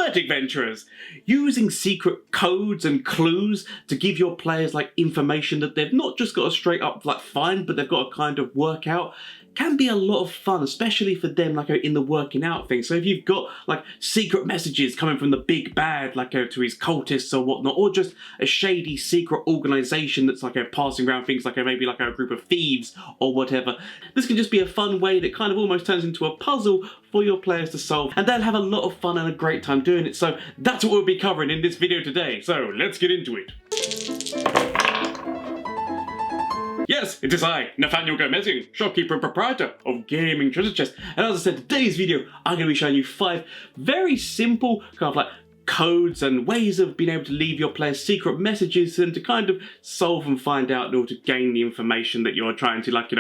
Alright, adventurers! Using secret codes and clues to give your players like information that they've not just got to straight up like find, but they've got to kind of work out can be a lot of fun, especially for them like in the working out thing. So if you've got like secret messages coming from the big bad like to his cultists or whatnot, or just a shady secret organization that's like passing around things like maybe like a group of thieves or whatever, this can just be a fun way that kind of almost turns into a puzzle for your players to solve, and they'll have a lot of fun and a great time doing it. So that's what we'll be covering in this video today. So let's get into it. Yes, it is I, Nathaniel Gomezian, shopkeeper and proprietor of Gaming Treasure Chest. And as I said, today's video, I'm going to be showing you 5 very simple kind of like codes and ways of being able to leave your players secret messages and to kind of solve and find out in order to gain the information that you're trying to like,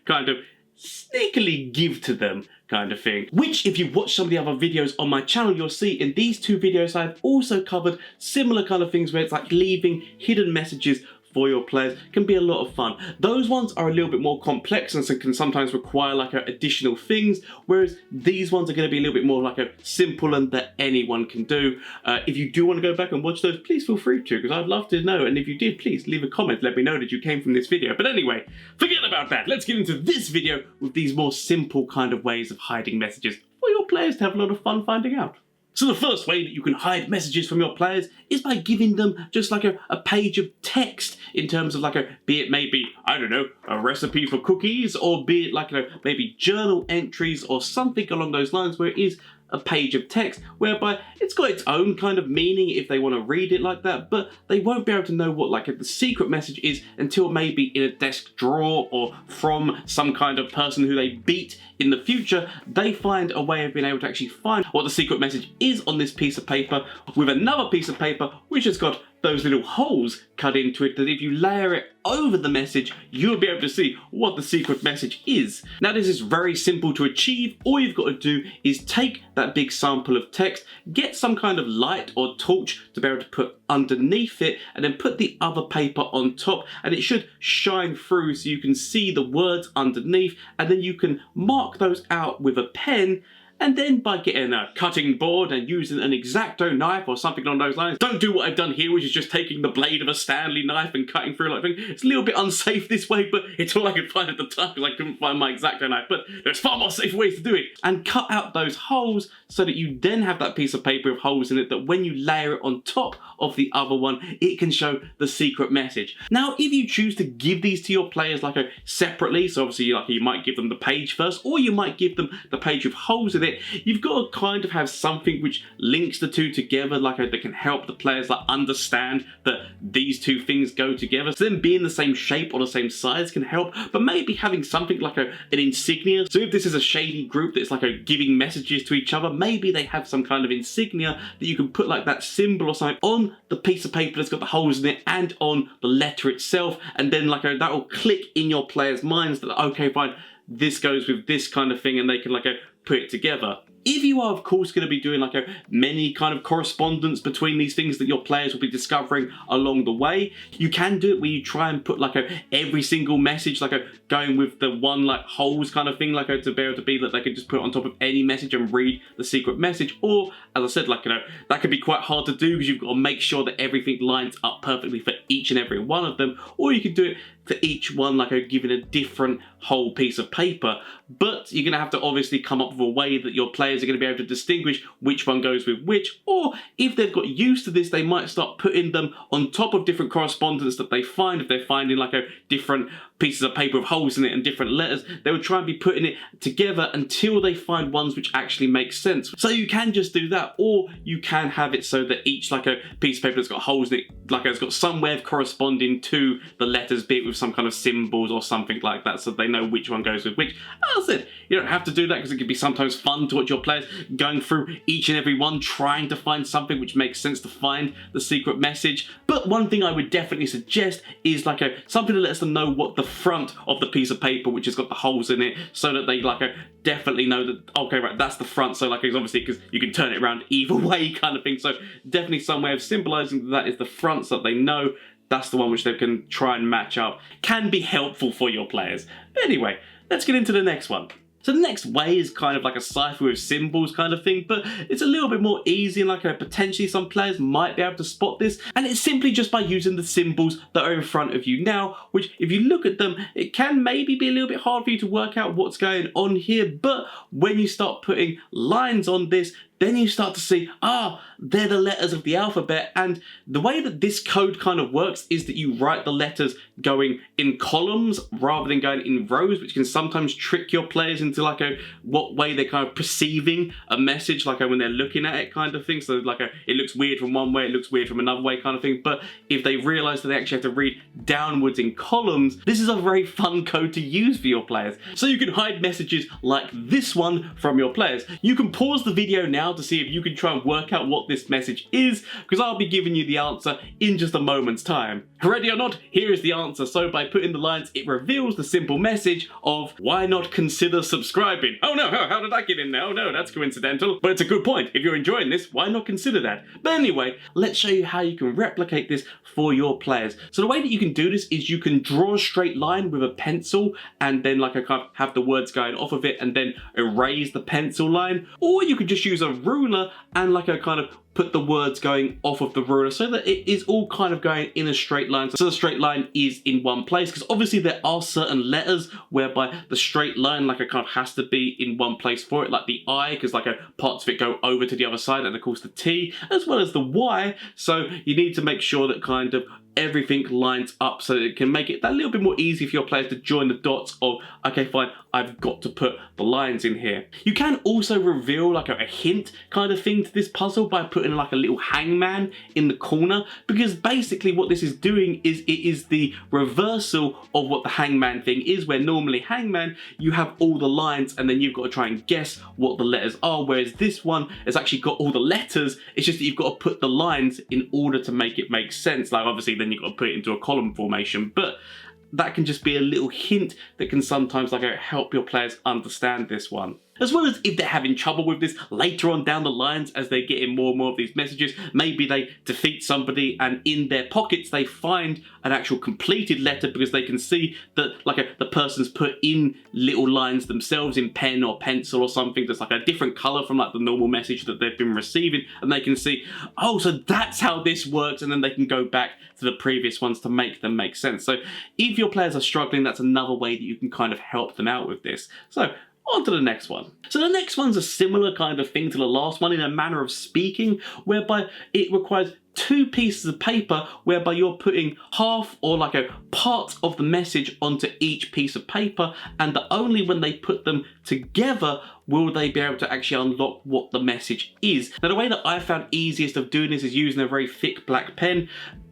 kind of sneakily give to them kind of thing. Which, if you watch some of the other videos on my channel, you'll see in these 2 videos I've also covered similar kind of things where it's like leaving hidden messages for your players. Can be a lot of fun. Those ones are a little bit more complex and so can sometimes require like additional things, whereas these ones are going to be a little bit more like simple and that anyone can do. If you do want to go back and watch those, please feel free to, because I'd love to know, and if you did, please leave a comment, let me know that you came from this video. But anyway, forget about that. Let's get into this video with these more simple kind of ways of hiding messages for your players to have a lot of fun finding out. So the first way that you can hide messages from your players is by giving them just like a page of text in terms of like be it maybe, I don't know, a recipe for cookies, or be it like maybe journal entries or something along those lines where it is a page of text whereby it's got its own kind of meaning if they want to read it like that, but they won't be able to know what like the secret message is until maybe in a desk drawer or from some kind of person who they beat in the future. They find a way of being able to actually find what the secret message is on this piece of paper with another piece of paper which has got those little holes cut into it, that if you layer it over the message, you'll be able to see what the secret message is. Now this is very simple to achieve. All you've got to do is take that big sample of text, get some kind of light or torch to be able to put underneath it, and then put the other paper on top, and it should shine through so you can see the words underneath, and then you can mark those out with a pen. And then by getting a cutting board and using an X-Acto knife or something along those lines, don't do what I've done here, which is just taking the blade of a Stanley knife and cutting through like thing. It's a little bit unsafe this way, but it's all I could find at the time because I couldn't find my X-Acto knife. But there's far more safe ways to do it. And cut out those holes so that you then have that piece of paper with holes in it that when you layer it on top of the other one, it can show the secret message. Now, if you choose to give these to your players like separately, so obviously you might give them the page first, or you might give them the page with holes in it, you've got to kind of have something which links the two together, like that can help the players like understand that these two things go together. So them being the same shape or the same size can help, but maybe having something like an insignia. So if this is a shady group that's like giving messages to each other, maybe they have some kind of insignia that you can put like that symbol or something on the piece of paper that's got the holes in it and on the letter itself, and then like that will click in your players' minds that okay, fine, this goes with this kind of thing, and they can like put it together. If you are, of course, going to be doing like many kind of correspondence between these things that your players will be discovering along the way, you can do it where you try and put like every single message like going with the one like holes kind of thing, like to be able to be that they can just put it on top of any message and read the secret message. Or as I said, like that can be quite hard to do because you've got to make sure that everything lines up perfectly for each and every one of them. Or you could do it for each one like given a different whole piece of paper, but you're going to have to obviously come up with a way that your players are going to be able to distinguish which one goes with which. Or if they've got used to this, they might start putting them on top of different correspondence that they find. If they're finding like different pieces of paper with holes in it and different letters, they will try and be putting it together until they find ones which actually make sense. So you can just do that, or you can have it so that each like a piece of paper that's got holes in it, like it's got some way of corresponding to the letters, be it with some kind of symbols or something like that, so they know which one goes with which. As I said, you don't have to do that because it can be sometimes fun to watch your players going through each and every one, trying to find something which makes sense to find the secret message. But one thing I would definitely suggest is like something that lets them know what the front of the piece of paper which has got the holes in it, so that they like definitely know that okay, right, that's the front. So like it's obviously because you can turn it around either way kind of thing. So definitely some way of symbolizing that is the front, so that they know that's the one which they can try and match up. Can be helpful for your players. Anyway, let's get into the next one. So the next way is kind of like a cipher with symbols kind of thing, but it's a little bit more easy and like potentially some players might be able to spot this, and it's simply just by using the symbols that are in front of you now, which if you look at them, it can maybe be a little bit hard for you to work out what's going on here, but when you start putting lines on this, then you start to see, they're the letters of the alphabet. And the way that this code kind of works is that you write the letters going in columns rather than going in rows, which can sometimes trick your players into like what way they're kind of perceiving a message, like when they're looking at it kind of thing. So like it looks weird from one way, it looks weird from another way kind of thing. But if they realize that they actually have to read downwards in columns, this is a very fun code to use for your players. So you can hide messages like this one from your players. You can pause the video now to see if you can try and work out what this message is, because I'll be giving you the answer in just a moment's time. Ready or not, here is the answer. So by putting the lines, it reveals the simple message of why not consider subscribing. Oh no, how did that get in there? Oh no, that's coincidental. But it's a good point. If you're enjoying this, why not consider that? But anyway, let's show you how you can replicate this for your players. So the way that you can do this is you can draw a straight line with a pencil and then like kind of have the words going off of it and then erase the pencil line, or you could just use a ruler and like kind of put the words going off of the ruler so that it is all kind of going in a straight line. So the straight line is in one place, because obviously there are certain letters whereby the straight line like kind of has to be in one place for it, like the I, because like parts of it go over to the other side, and of course the T, as well as the Y. So you need to make sure that kind of everything lines up so that it can make it that little bit more easy for your players to join the dots of, okay, fine, I've got to put the lines in here. You can also reveal like a hint kind of thing to this puzzle by putting like a little hangman in the corner, because basically what this is doing is it is the reversal of what the hangman thing is, where normally hangman, you have all the lines and then you've got to try and guess what the letters are, whereas this one has actually got all the letters, it's just that you've got to put the lines in order to make it make sense. Like obviously then you've got to put it into a column formation, but that can just be a little hint that can sometimes like help your players understand this one. As well as if they're having trouble with this later on down the lines as they're getting more and more of these messages, maybe they defeat somebody and in their pockets they find an actual completed letter because they can see that like the person's put in little lines themselves in pen or pencil or something that's like a different colour from like the normal message that they've been receiving, and they can see, oh, so that's how this works, and then they can go back to the previous ones to make them make sense. So if your players are struggling, that's another way that you can kind of help them out with this. So on to the next one. So the next one's a similar kind of thing to the last one in a manner of speaking, whereby it requires two pieces of paper whereby you're putting half or like a part of the message onto each piece of paper, and that only when they put them together will they be able to actually unlock what the message is. Now the way that I found easiest of doing this is using a very thick black pen,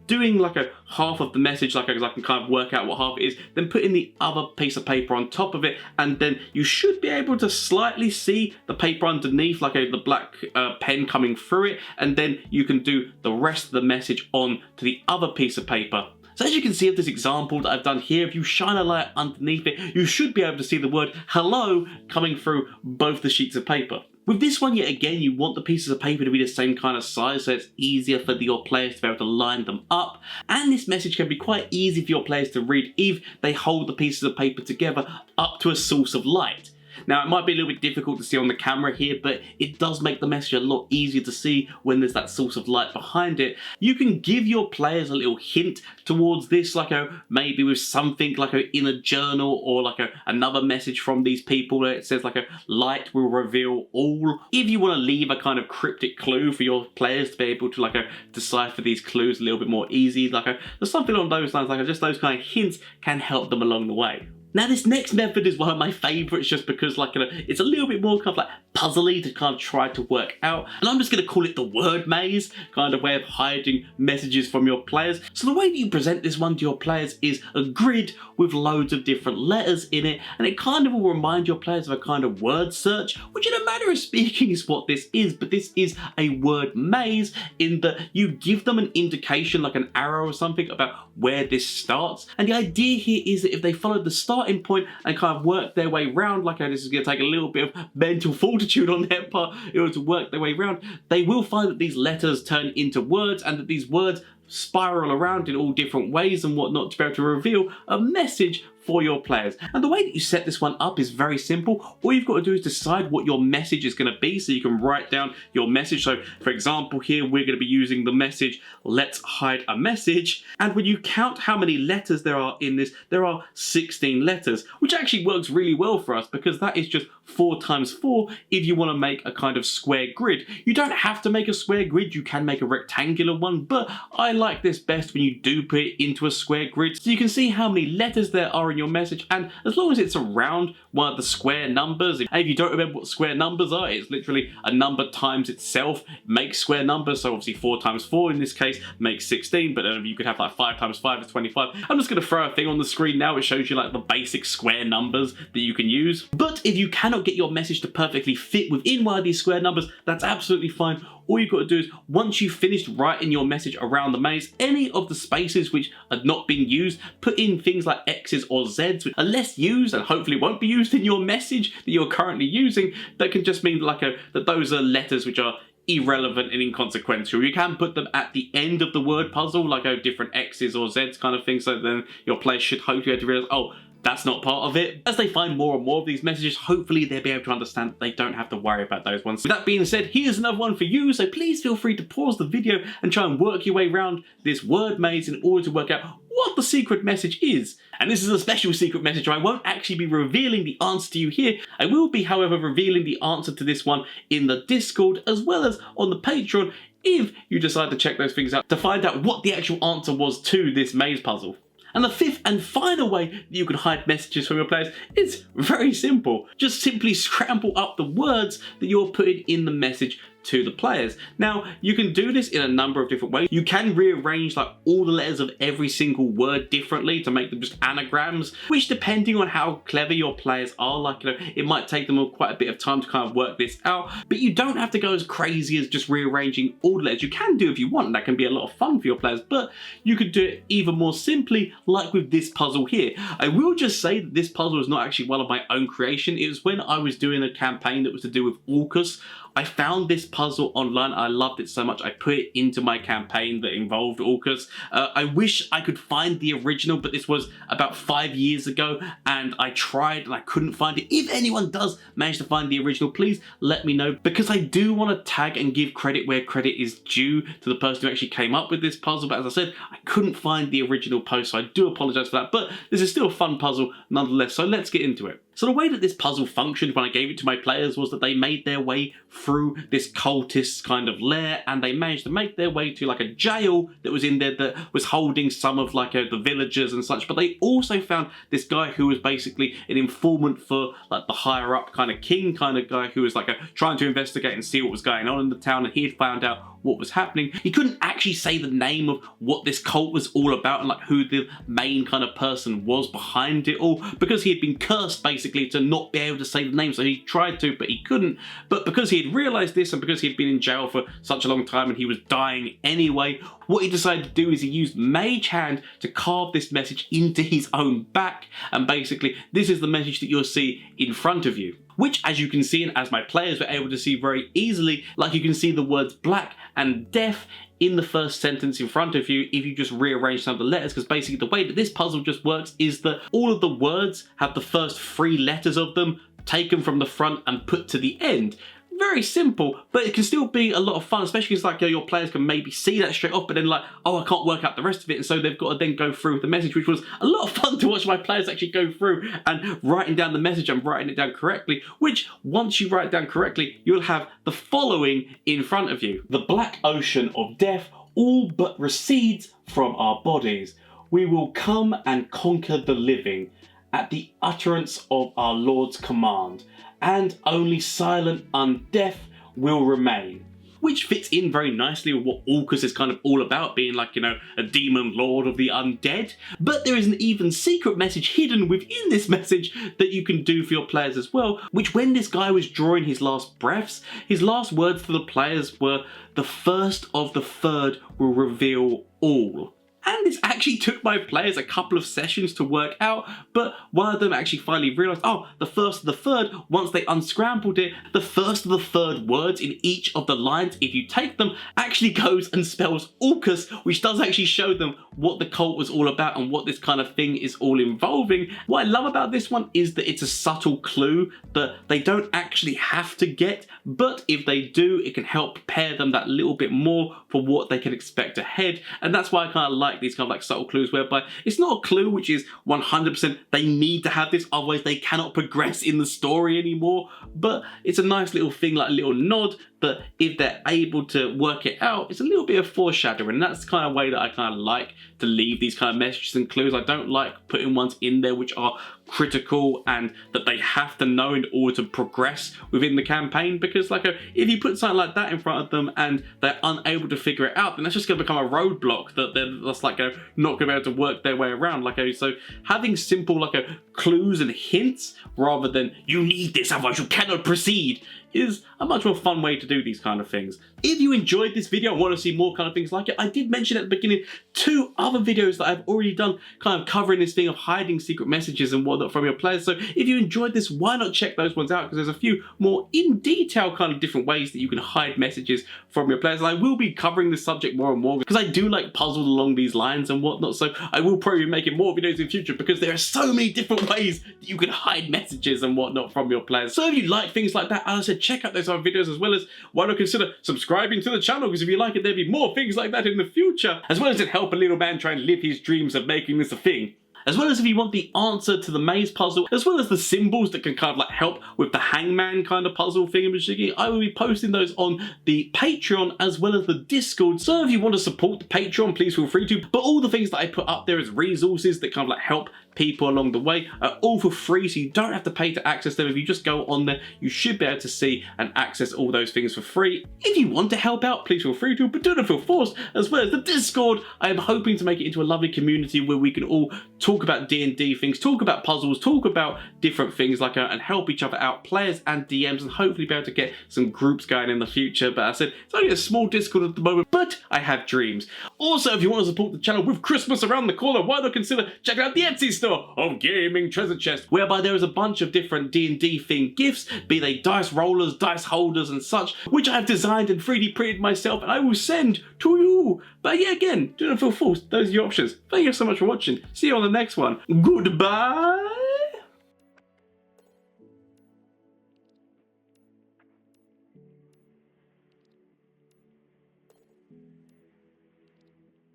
doing like a half of the message, like I can kind of work out what half it is, then putting the other piece of paper on top of it, and then you should be able to slightly see the paper underneath, like the black pen coming through it, and then you can do the rest of the message on to the other piece of paper. So as you can see of this example that I've done here, if you shine a light underneath it, you should be able to see the word hello coming through both the sheets of paper. With this one, yet again, you want the pieces of paper to be the same kind of size so it's easier for your players to be able to line them up. And this message can be quite easy for your players to read if they hold the pieces of paper together up to a source of light. Now, it might be a little bit difficult to see on the camera here, but it does make the message a lot easier to see when there's that source of light behind it. You can give your players a little hint towards this, like maybe with something like in a journal, or like another message from these people where it says like light will reveal all. If you want to leave a kind of cryptic clue for your players to be able to like decipher these clues a little bit more easy, like there's something along those lines, like just those kind of hints can help them along the way. Now this next method is one of my favourites just because like it's a little bit more kind of like puzzly to kind of try to work out, and I'm just going to call it the word maze, kind of way of hiding messages from your players. So the way that you present this one to your players is a grid with loads of different letters in it, and it kind of will remind your players of a kind of word search, which in a manner of speaking is what this is, but this is a word maze in that you give them an indication like an arrow or something about where this starts, and the idea here is that if they follow the starting point and kind of work their way round, like this is going to take a little bit of mental fortitude on their part in order to work their way around, they will find that these letters turn into words, and that these words spiral around in all different ways and whatnot to be able to reveal a message for your players. And the way that you set this one up is very simple. All you've got to do is decide what your message is going to be, so you can write down your message. So for example here, we're going to be using the message, let's hide a message. And when you count how many letters there are in this, there are 16 letters, which actually works really well for us because that is just 4 times 4 if you want to make a kind of square grid. You don't have to make a square grid, you can make a rectangular one, but I like this best when you do put it into a square grid, so you can see how many letters there are in your message, and as long as it's around one of the square numbers, and if you don't remember what square numbers are, it's literally a number times itself makes square numbers, so obviously 4 times 4 in this case makes 16, but then you could have like 5 times 5 is 25. I'm just going to throw a thing on the screen now, it shows you like the basic square numbers that you can use. But if you cannot get your message to perfectly fit within one of these square numbers, that's absolutely fine. All you've got to do is, once you've finished writing your message around the maze, any of the spaces which are not being used, put in things like X's or Z's, which are less used and hopefully won't be used in your message that you're currently using. That can just mean like that those are letters which are irrelevant and inconsequential. You can put them at the end of the word puzzle, like different X's or Z's kind of thing, so then your players should hopefully be able to realize, oh, that's not part of it. As they find more and more of these messages, hopefully they'll be able to understand that they don't have to worry about those ones. With that being said, here's another one for you, so please feel free to pause the video and try and work your way around this word maze in order to work out what the secret message is. And this is a special secret message, I won't actually be revealing the answer to you here. I will be, however, revealing the answer to this one in the Discord as well as on the Patreon if you decide to check those things out to find out what the actual answer was to this maze puzzle. And the fifth and final way that you can hide messages from your players is very simple. Just simply scramble up the words that you're putting in the message to the players. Now, you can do this in a number of different ways. You can rearrange like all the letters of every single word differently to make them just anagrams, which depending on how clever your players are, like, it might take them quite a bit of time to kind of work this out, but you don't have to go as crazy as just rearranging all the letters. You can do if you want, and that can be a lot of fun for your players, but you could do it even more simply, like with this puzzle here. I will just say that this puzzle is not actually one of my own creation. It was when I was doing a campaign that was to do with AUKUS. I found this puzzle online, I loved it so much, I put it into my campaign that involved AUKUS. I wish I could find the original, but this was about 5 years ago, and I tried and I couldn't find it. If anyone does manage to find the original, please let me know, because I do want to tag and give credit where credit is due to the person who actually came up with this puzzle, but as I said, I couldn't find the original post, so I do apologise for that, but this is still a fun puzzle nonetheless, so let's get into it. So the way that this puzzle functioned when I gave it to my players was that they made their way through this cultist kind of lair, and they managed to make their way to like a jail that was in there that was holding some of like the villagers and such, but they also found this guy who was basically an informant for like the higher up kind of king kind of guy who was like trying to investigate and see what was going on in the town, and he had found out what was happening. He couldn't actually say the name of what this cult was all about and like who the main kind of person was behind it all, because he had been cursed basically to not be able to say the name, so he tried to but he couldn't. But because he had realised this and because he had been in jail for such a long time and he was dying anyway, what he decided to do is he used Mage Hand to carve this message into his own back, and basically this is the message that you'll see in front of you, which, as you can see and as my players were able to see very easily, like you can see the words black and deaf in the first sentence in front of you if you just rearrange some of the letters, because basically the way that this puzzle just works is that all of the words have the first 3 letters of them taken from the front and put to the end. Very simple, but it can still be a lot of fun, especially because like your players can maybe see that straight off, but then like, oh, I can't work out the rest of it, and so they've got to then go through the message, which was a lot of fun to watch my players actually go through and writing down the message and writing it down correctly, which once you write it down correctly, you'll have the following in front of you. The black ocean of death all but recedes from our bodies. We will come and conquer the living at the utterance of our Lord's command, and only silent undeaf will remain. Which fits in very nicely with what AUKUS is kind of all about, being like, a demon lord of the undead. But there is an even secret message hidden within this message that you can do for your players as well, which when this guy was drawing his last breaths, his last words to the players were, "The first of the third will reveal all." And this actually took my players a couple of sessions to work out, but one of them actually finally realised, oh, the first of the third, once they unscrambled it, the first of the third words in each of the lines, if you take them, actually goes and spells AUKUS, which does actually show them what the cult was all about and what this kind of thing is all involving. What I love about this one is that it's a subtle clue that they don't actually have to get, but if they do, it can help prepare them that little bit more for what they can expect ahead. And that's why I kind of like these kind of like subtle clues, whereby it's not a clue which is 100% they need to have this, otherwise they cannot progress in the story anymore, but it's a nice little thing, like a little nod that if they're able to work it out, it's a little bit of foreshadowing. And that's the kind of way that I kind of like to leave these kind of messages and clues. I don't like putting ones in there which are critical and that they have to know in order to progress within the campaign, because like if you put something like that in front of them and they're unable to figure it out, then that's just going to become a roadblock that they're just like not going to be able to work their way around. So having simple clues and hints rather than you need this otherwise you cannot proceed is a much more fun way to do these kind of things. If you enjoyed this video and want to see more kind of things like it, I did mention at the beginning 2 other videos that I've already done kind of covering this thing of hiding secret messages and whatnot from your players. So if you enjoyed this, why not check those ones out, because there's a few more in detail kind of different ways that you can hide messages from your players. And I will be covering this subject more and more because I do like puzzles along these lines and whatnot. So I will probably be making more videos in future because there are so many different ways that you can hide messages and whatnot from your players. So if you like things like that, as I said, check out those other videos, as well as why not consider subscribing to the channel, because if you like it, there'll be more things like that in the future, as well as it help a little man try and live his dreams of making this a thing. As well as if you want the answer to the maze puzzle, as well as the symbols that can kind of help with the hangman kind of puzzle thingamajiggy, I will be posting those on the Patreon as well as the Discord. So if you want to support the Patreon, please feel free to. But all the things that I put up there as resources that kind of help people along the way are all for free, so you don't have to pay to access them. If you just go on there, you should be able to see and access all those things for free. If you want to help out, please feel free to, but do not feel forced. As well as the Discord, I am hoping to make it into a lovely community where we can all talk about D&D things, talk about puzzles, talk about different things and help each other out, players and DMs, and hopefully be able to get some groups going in the future. But I said, it's only a small Discord at the moment, but I have dreams. Also, if you want to support the channel with Christmas around the corner, why not consider checking out the Etsy store of Gaming Treasure Chest, whereby there is a bunch of different D&D themed gifts, be they dice rollers, dice holders and such, which I have designed and 3D printed myself and I will send to you. But yeah, again, do not feel forced. Those are your options. Thank you so much for watching. See you on the next one. Goodbye.